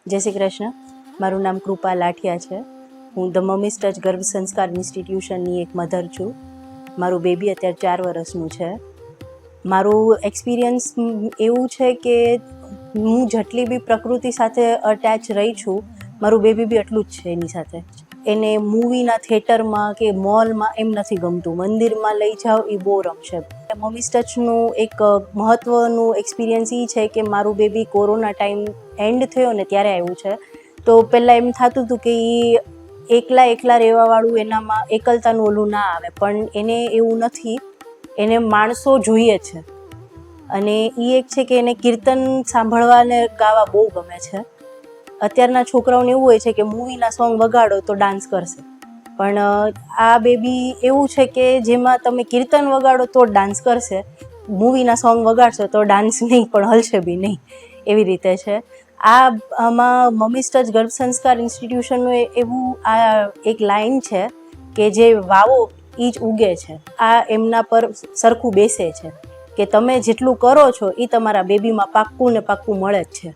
જય શ્રી કૃષ્ણ. મારું નામ કૃપા લાઠિયા છે. હું ધ મમ્મીઝ ટચ ગર્ભ સંસ્કાર ઇન્સ્ટિટ્યુશનની એક મધર છું. મારું બેબી અત્યારે 4 વર્ષનું છે. મારું એક્સપિરિયન્સ એવું છે કે હું જેટલી બી પ્રકૃતિ સાથે અટેચ રહી છું, મારું બેબી બી એટલું જ છે એની સાથે. એને મૂવીના થિયેટરમાં કે મોલમાં એમ નથી ગમતું, મંદિરમાં લઈ જાઓ એ બહુ રમશે. મમ્મીઝ ટચનું એક મહત્ત્વનું એક્સપિરિયન્સ એ છે કે મારું બેબી કોરોના ટાઈમ એન્ડ થયો ને ત્યારે આવ્યું છે. તો પહેલાં એમ થતું હતું કે એ એકલા રહેવાવાળું એનામાં એકલતાનું ઓલું ના આવે, પણ એને એવું નથી. એને માણસો જોઈએ છે અને એ એક છે કે એને કીર્તન સાંભળવા ને ગાવા બહુ ગમે છે. અત્યારના છોકરાઓને એવું હોય છે કે મૂવીના સોંગ વગાડો તો ડાન્સ કરશે, પણ આ બેબી એવું છે કે જેમાં તમે કીર્તન વગાડો તો ડાન્સ કરશે, મૂવીના સોંગ વગાડશો તો ડાન્સ નહીં પણ હલશે બી નહીં, એવી રીતે છે. આમાં મમ્મીઝ ટચ ગર્ભ સંસ્કાર ઇન્સ્ટિટ્યુશનનું એવું આ એક લાઈન છે કે જે વાવો એ જ ઉગે છે. આ એમના પર સરખું બેસે છે કે તમે જેટલું કરો છો એ તમારા બેબીમાં પાક્કું ને પાક્કું મળે જ છે.